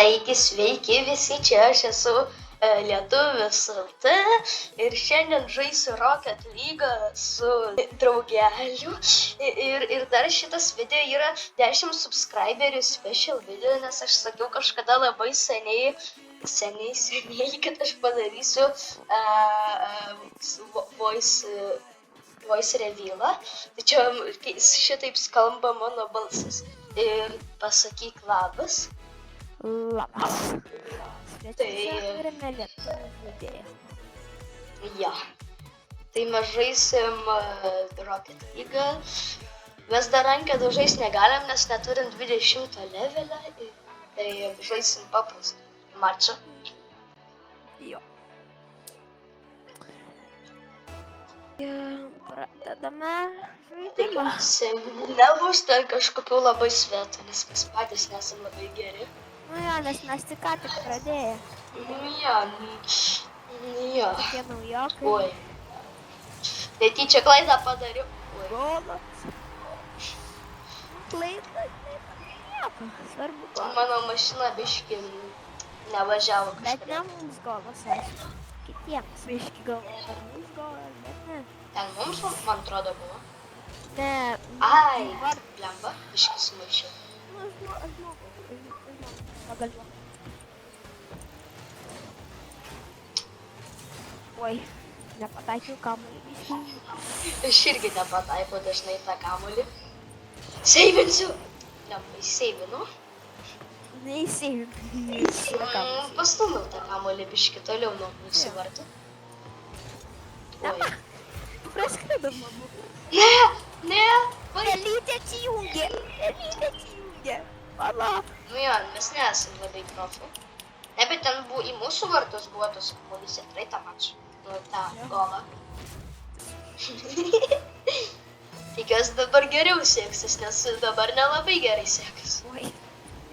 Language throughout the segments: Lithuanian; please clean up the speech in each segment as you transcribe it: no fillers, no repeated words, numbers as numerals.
Sveiki visi, čia aš esu Lietuvis LT ir šiandien žaisiu Rocket League su draugeliu ir dar šitas video yra 10 subscriberių special video, nes aš sakiau kažkada labai seniai, kad aš padarysiu voice revealą, tai čia šitaip skamba mano balsas ir pasakyk labas. Labas. Tai turime lietuvių žaidėją. Ja. Tai mes žaisim Rocket League. Mes dar ranked žais negalim, nes neturim 20 levelą. Tai žaisim paprastą mačą. Jo. Pradedame žaidimą. Nebus ten kažkokių labai svetų, nes mes patys nesam labai geri. Nu jo, nes mes tik ką tik pradėję. Ja. Tokie naujokai. Oi. Tai tyčia klaidą padariau. Golas. Klaida. Nieko. Svarbu golas. Mano mašina biški nevažiavo Bet kažkur. ne mums golas, aišku. Kitiems biški galvoja, ar mums golas, bet ne. Ten mums, man atrodo, buvo. Ne. Ai, blemba, biški sumaišiau. Nu, aš moku. Pagaliau. Oi, nepataikiau kamuolį biškį. Aš irgi nepataikau dažnai tą kamuolį. Seivinsiu! Lembai, seivinu. Neįsėjau. Pastumiau tą kamuolį biškį toliau nuo mūsų vartų. Oi. Praskrido mamu. Ne! Elytė atsijungė. Pala. Nu jo, mes nesam labai profi. Ne, bet ten buvo į mūsų vartus buvo tos kamuolys ir praeitą mačą. Nu, tą golą. Tikiuosi dabar geriau seksis, nes dabar nelabai gerai seksis. Oi,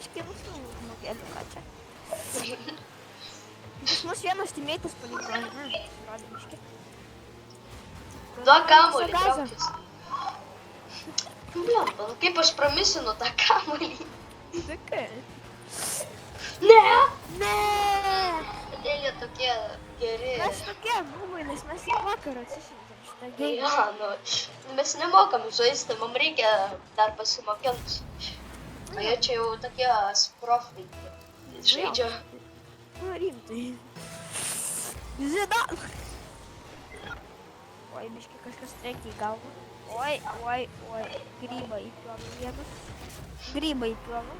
iškėlus žmogėlių ką čia. Pas mus vienas timėtas paliko, ne? Rodė miškė. Duok kamuolį, traukis. Blemba, nu kaip aš pramisinu tą kamuolį. Sakai. Ne! Ne! Kodėl jie tokie geri? Mes tokie buvai, nes mes į vakarą atsišintėm šitą gėjimą. Ja, nu, mes nemokam žaisti, mums reikia dar pasimokinti. O jie čia jau tokie profai žaidžia. Nu, rimtai. Zidan! Oi, biški kažkas trenkia į galvą. Oi, grybą įpjovė vienas. Grybą įpjovė.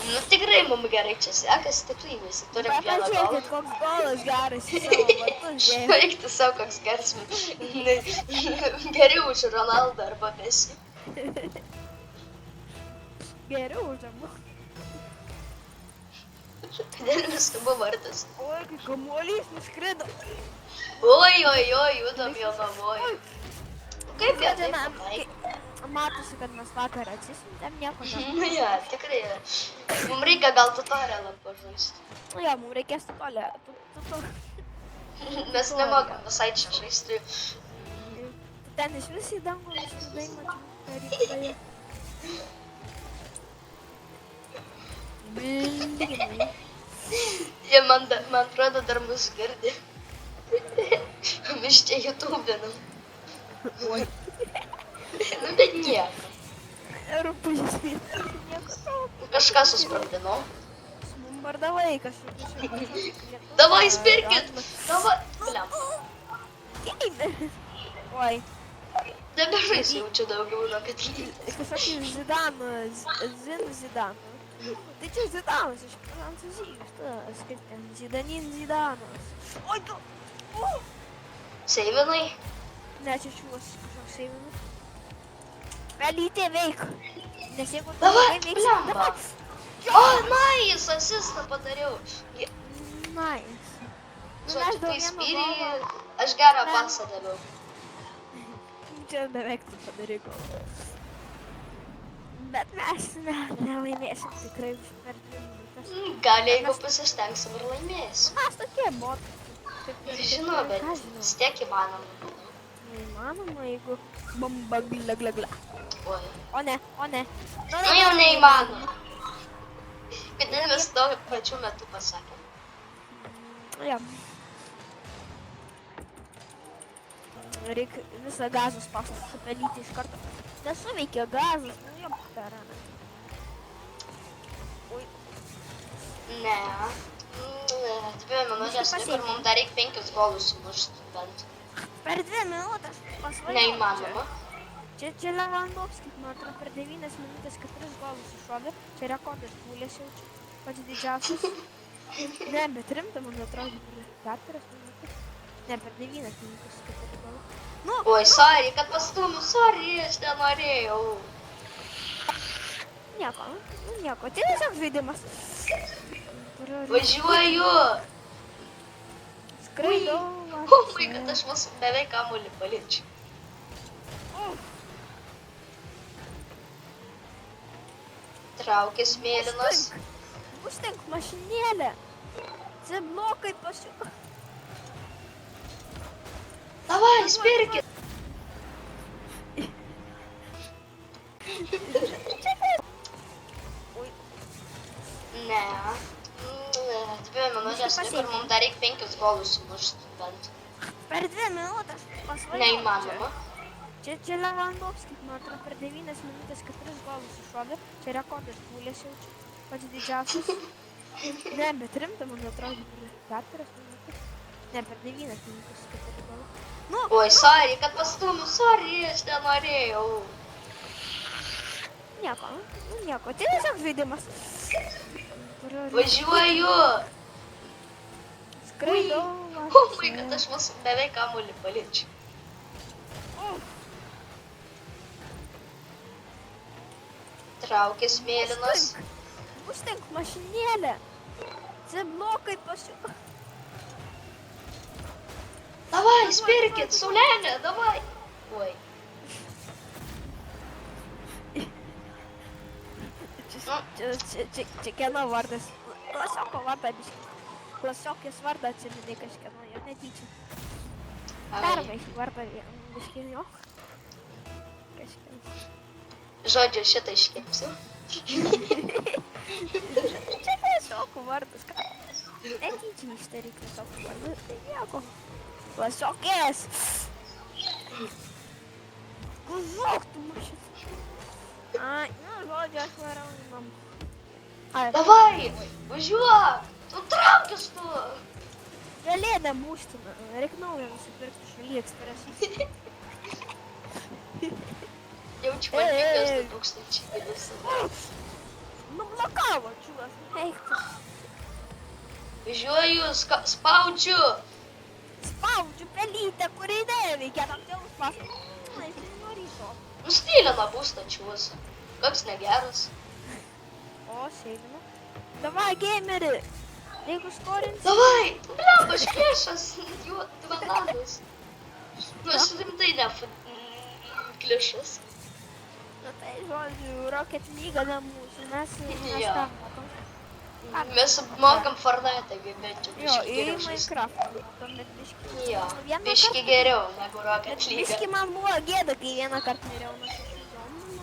Nu tikrai mums gerai čia sekasi, tikrai visi turim vieną golą. Pažiūrėkit, koks golas geras į savo vartus dėjo. Eik tu savo, koks geras. Geriau už Ronaldą arba Messi. Geriau už abu. Kodėl mes abu vartus? Oi, kai kamuolys nuskrido. Oi, judam jo navoj. Kaip jie taip pataikė? Matosi, kad mes vakar atsisintėm, nieko ne. Nu jo, tikrai. Mums reikia gal tutorialą pažaisti. Nu jo, mums reikės tolė. Mes nemokam visai čia žaisti. Ten iš vis į dangų, iš vis daimačių. Blynai. Jie man atrodo dar mus girdi. Mes čia YouTube'inam. Oi. Nu bet nieko. Rūpužis vietas, nieko tau. Kažką susprogdinau. Bombardavai kažkaip. Davai spirkit! Davai! Bliam. Oi. Nebežaisiu jau čia daugiau Rocket League. Kažkokį Zidaną, Zidaną. Tai čia Zidanas iš prancūzijos, tas kaip ten Zidanas. Oi, tu! Seivinai? Ne, čia šiuos kažkoks seivinas. Elytė veik. Nes jeigu tu Davai, veiksi, blemba! O, nice! Asistą padariau. Nice. Su kai spyrį, aš gerą pasą daviau. Čia beveik tu padarai golą. Bet mes nelaimėsim tikrai per 2 minutės. Gal jeigu pasistengsim ir laimėsim. Mes tokie botai. Žinau, bet vis tiek įmanoma. Neįmanoma, jeigu bomba gla. Oi. O ne. Nu jau neįmanoma. Kodėl mes to pačiu metu pasakėm? Jo. Reikia visą gazos pasą supelyti iš karto. Nesuveikia gazas, nu jo parana. Ui. Ne. 2 minutės, ir mums dar reikia 5 golus sumušti bent. Per 2 minutės pasvajau. Neįmanoma. Čia Lewandowskis, man atrodo, per 9 minutės 4 golus iššovė. Čia rekordas Pūlės jau čia. Pats didžiausias. Ne, bet rimta, man atrodo, per 4 minutės. Ne, per 9 minutės 4 golus. Nu, Oi, sorry, kad pastumiu, sorry, aš nenorėjau. Nieko, tai tiesiog žaidimas. Važiuoju. Skraidau. Oi, kad aš mus beveik kamuolį paliečiu. Traukės mėlynos. Užtenk mašinėlę. Zeblokai pasiūk. Davai, spirkit. Ne. 2 minutės, ir mums dar reikia 5 golus sumušti bent. Per 2 minutės pasvajau. Neįmanoma. Čia Lewandowskis, man atrodo, per 9 minutės 4 golus iššovė. Čia rekordas Pūlės jau čia. Pats didžiausias. Ne, bet rimta, man atrodo, per 4 minutės. Ne, per 9 minutės 4 golus. Nu, Oi, sorry, kad pastumiu, sorry, aš nenorėjau. Nieko, tai tiesiog žaidimas. Važiuoju. Skraidau. Oi, kad aš mus beveik kamuolį paliečiu. Traukės mėlynos. Užtenk mašinėlę. Zeblokai pasiūk. Davai, spirkit, saulelė, davai. Oi. Čia kieno vardas? Klasioko vardą biškį. Klasiokės vardą atsiminai kažkieno, jo netyčia. Pervaik vardą biškį, jo. Kažkieno. Žodžiu, šitą iškepsiu. Čia klasioko vardas. Netyčia ištarį klasioko vardą, tai nieko. Klasiokės! Klasiok tu mašis. Ai, nu, žodžiu, aš varau į namą. Davai, važiuok, tu traukis tu. Galėdė būstina, reik naują nusipirkti iš AliExpress. Jaučiu patinkas 2020. Nublokavo, čiūlas, eiktas. Važiuoju, spaudžiu. Spaudžiu pelytę, kuri neveikia, tam tėvus pasakų. Na, jis nori to. Nustylina būstačiuos. Koks negeras. O, sėdima. Davai, gameri. Jeigu skorinsi. Davai, blemba, aš klišas. Jų bananas. Nu, aš rimtai ne klišas. Na tai, žodžiu, Rocket League ne mūsų, mes Jo. tam mokam. Mes mokam Fortnite, bet čia Jo, biški į geriau žaisti. Minecraftą. Tuomet biški. Jo, Vieną biški kartą- geriau negu Bet Rocket League. biški man buvo gėda, kai vieną kartą norėjau nuo 6 zonų.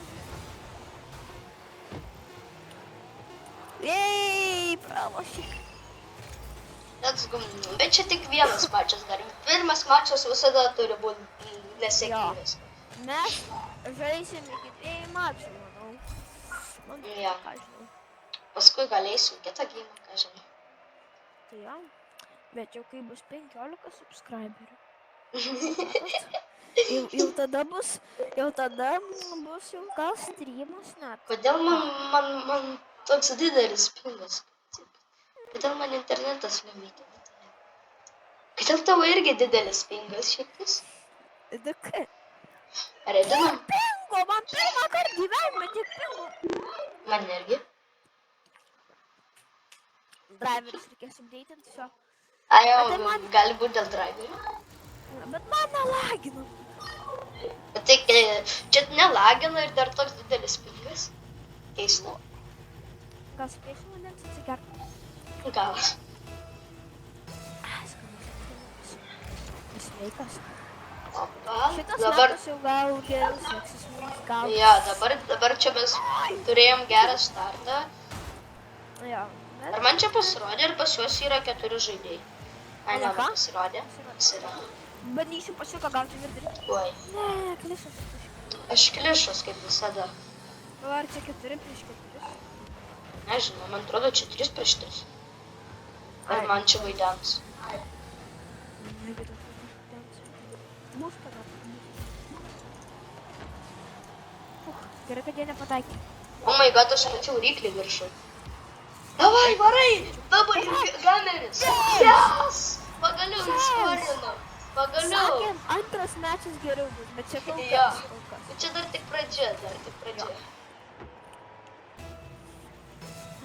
Ei, pralošyk. Bet čia tik vienas mačas dar. Pirmas mačas visada turi būti nesėkmingas. Mes žaisim iki 2 mačų, manau. Man Jo. ką žinau. Paskui galėsim kitą gimą, ką žinai. Tai jo. Bet jau kai bus 15 subscriberių. Jau tada bus jau gal streamas net. Kodėl man toks didelis pingas? Kodėl man internetas neveikia? Kodėl tavo irgi didelis pingas šitas? DK. Redinam? Pingo, man pirmą kartą gyvenime tiek pingo. Man irgi. Driveris reikės updatinti šio. Ai, jau, Bet tai man- gali būti dėl driverio. Bet man nelagina. Bet tai čia nelagina ir dar toks didelis pingas. Keista. Gal spėsiu vandens atsigerti? Gal. Sveikas. Opa. Šitas Dabar, metas jau gal geriau seksis mums, gal. ja, dabar čia mes turėjom gerą startą. Jo. Bet... Ar man čia pasirodė, ar pas juos yra 4 žaidėjai? Ai, ne, Ką? man pasirodė. Pasirodė. Bandysiu pasiuką gauti vidurį. Oi, Ne, klišas. aš klišas kaip visada. O ar čia 4 prieš 4? Nežinau, man atrodo, čia 3 prieš 3. Ar Ai. man čia vaidens? Negi tu bus tada. Gerai, kad jie nepataikė. Oh my god, aš mačiau ryklį viršų. Davai, varai! Dabar gameris! Yes! Pagaliau įskorino! Pagaliau! Sakėm, antras mečas geriau bus, bet čia kol Jo. kas. Čia dar tik pradžia,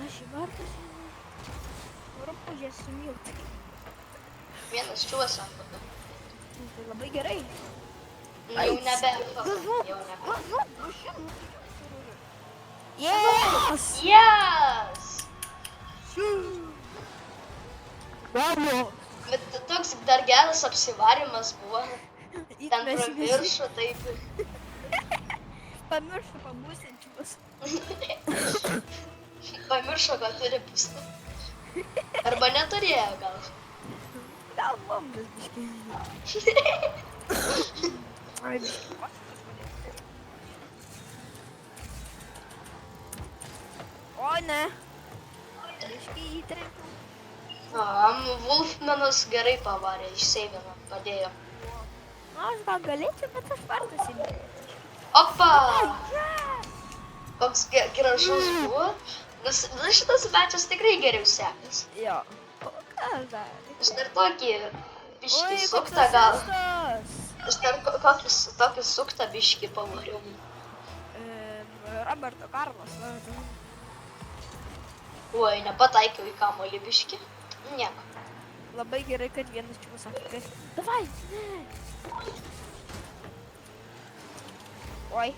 Aš į vartus rupūžės sumilti. Vienas čiūvas ant tada. Tai labai gerai. Jau nebe. Jau nebe. Yes! Yes! Vamos! Bet toks dar geras apsivarimas buvo. Ten Mes pro viršų, taip. Pamiršau pabusinčius. Pamiršo, kad turi pustą. Arba neturėjo gal. Gal bombas biškai. Ai, biškai. O ne. Biškai įtrenkiau. Wolfmanas gerai pavarė, išseivino, padėjo. Nu, aš gal galėčiau, bet aš vartas įmėjau. Opa! Koks gražus buvo. Nes šitas mečas tikrai geriau sekasi. Jo. O kas dar? Aš dar tokį biškį Oi, suktą koks gal. asistas. Aš dar tokį suktą biškį pavariau. Roberto Carlos vardu. Oi, nepataikiau į kamuolį biškį. Nieko. Labai gerai, kad vienas čiūvas sakė. Davai! Ne! Oi.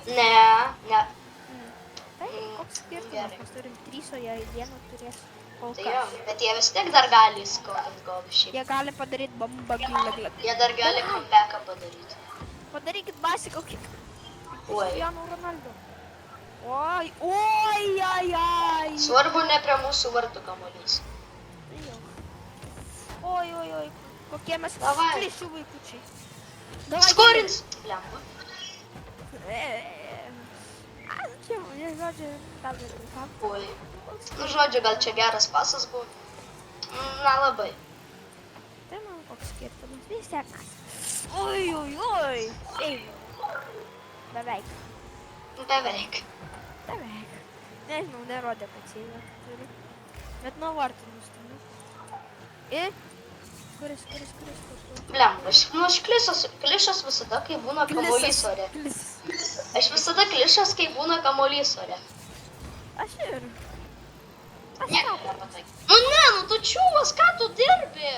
Ne. Tai koks skirtumas, Gerai. mes turim 3, o jie vieną turės kol Tai jo, kas. bet jie vis tiek dar gali įskorint gal šiaip. Jie gali padaryti bombą gilą. Jie dar gali comebacką padaryti. Padarykit basį kokį. Oi. Cristiano Ronaldo. Oi, oi, ai, ai. Svarbu ne prie mūsų vartų kamuolys. Tai jau. Oi, oi, oi. Kokie mes Davai. klišių vaikučiai. Davai, Skorins! Lemba. Čia, jie žodžiu, ką daryti, ką? Oi. Nu, žodžiu, gal čia geras pasas buvo. Na, labai. Tai man koks skirtumas, vis tiek mes. Oi, oi, oi. Seiviau. Beveik. Beveik. Beveik. Nežinau, nerodė, kad seivę turi. Bet nuo vartų nustumė. Ir? Kuris? Lemba, nu aš klišas visada, kai būna kamuolys ore. Klisas. Aš visada klišas, kai būna kamuolys ore. Aš ir. Aš Ne, tau. nepataik. Nu ne, nu tu čiūvas, ką tu dirbi?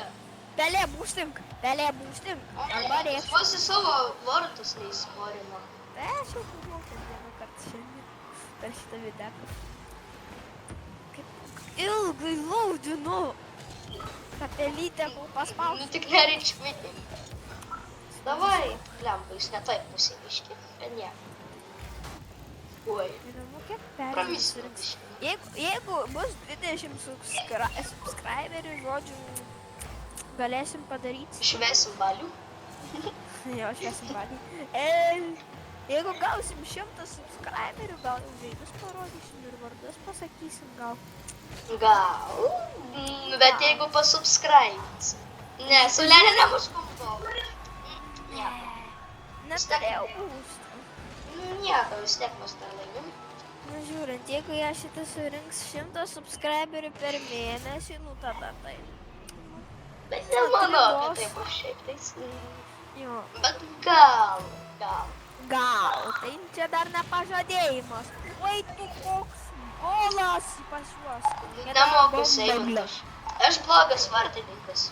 Pelė būstink. Arba rėks. Vos į savo vartus neįskorino. Tai aš jau buvau vieną kartą šiandien. Per šitą videką. Kaip ilgai laudinu. Ta pelytė kol Nu paspausiu. tik nereikšmingai. Davai, lemba, jis ne taip nusiviškė, bet ne. Oi, Įdomu, kiek peržiūrų pramisino surinks. biškį. Jeigu bus 20 subscriberių, žodžiu, galėsim padaryti. Išvesim balių. Jo, šviesim balį. Jeigu gausim 100 subscriberių, gal jau veidus parodysim ir vardus pasakysim, gal. Gal. Bet jeigu pasubscribins. Ne, su Lenė nebus kompau. Neturėjau būstą. Nieko, vis tiek mes tą laimim. Na žiūrint, jeigu jie šitą surinks 100 subscriberių per mėnesį, nu tada tai. Bet nemanau, kad tai bus šiaip tais. Jo. Bet gal. Gal, tai čia dar nepažadėjimas. Oi, tu koks golas pas juos. Nemoku seivinti. Aš blogas vartininkas.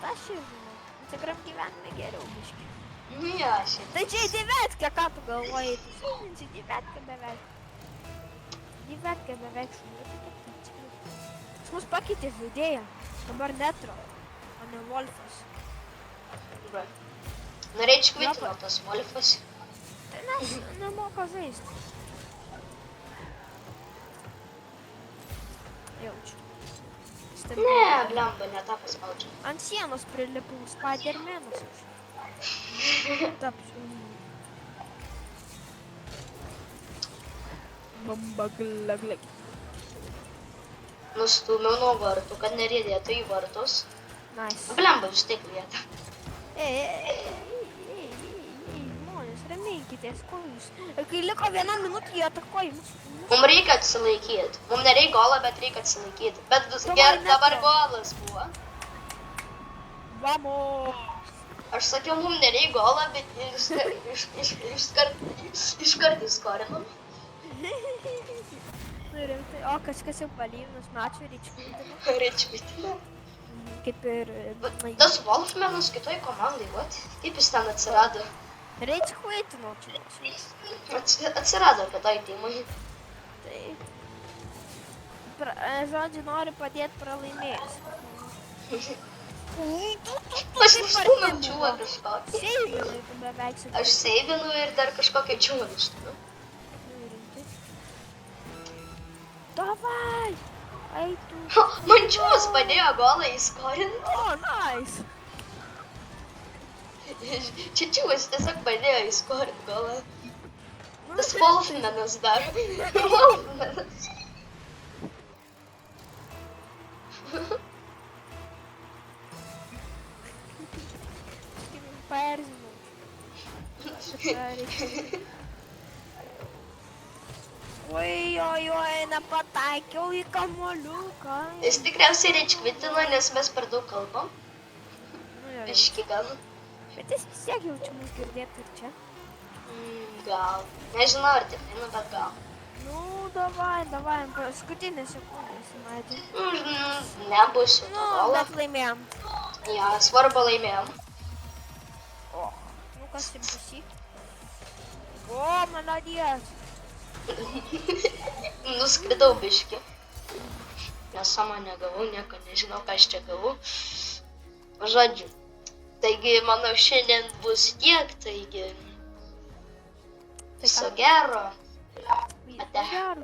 Aš ir žinau. Instagram gyvenime geriau biškai. Ne, šiaip. Tai čia į devetkę, ką tu galvoji? Tu seivinsi devetkę beveik. Devetkę beveik šuniukai. Pas mus pakeitė žaidėją. Dabar Netro, o ne Wolfas. Norėčiau kvitino tas Wolfas. Tai nes nemoka žaisti. jaučiu. Ne, blemba, ne tą paspaudžiu. Ant sienos prilipau Spidermanas aš. Tapsiu. Bamba glaglag. Nustūmiau nuo vartų, kad neridėtų į vartus. Nice. Blemba, vis tiek vietą. Žmonės, raminkitės, ko jūs? Kai liko 1 minutė, jie atakoja mus. Mums reikia atsilaikyti. Mums nereikia golą, bet reikia atsilaikyti. Bet dabar golas buvo. Vamos! Aš sakiau, mums nereikia golą, bet iškart įskorinom. Rimtai, o kažkas jau palyvinus mačą Ričmytino. Ričmytino. Kaip ir... Tas Wolfmanas kitoj komandai, vat. Kaip jis ten atsirado? Ričmytino čia. Atsirado kitoj teimai. Taip. Žodžiu, nori padėti pralaimėjus. Aš nustūmiau čiūvą kažkokį. Seivinai, tu beveik su... Aš seivinu ir dar kažkokią čiūvą nustūmiau. Davai! Ai tu... Man čiūvas padėjo golą įskorinti. O, nice! Čia čiūvas tiesiog padėjo įskorinti golą. Tas Wolfmanas daro. Wolfmanas. Paerzinau. Oi, nepataikiau į kamuoliuką. Jis tikriausiai Ričmytino, nes mes per daug kalbam. Biški gal. Bet jis vis tiek jaučiu mus girdėti ir čia. Gal. Nežinau, ar tikrai, nu bet gal. Nu, davai, paskutinė sekundė, Simaitė. Nebus šito Nu, golo. bet laimėjom. Ja, svarbu laimėjom. O, nu kas tai busi? O, maladies. Nuskridau biški. Nesąmonę gavau, nieko nežinau, ką aš čia gavau. Žodžiu. Taigi, manau, šiandien bus tiek, taigi... Viso gero. Ate. Gero,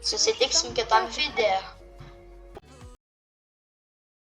Susitiksim kitam video.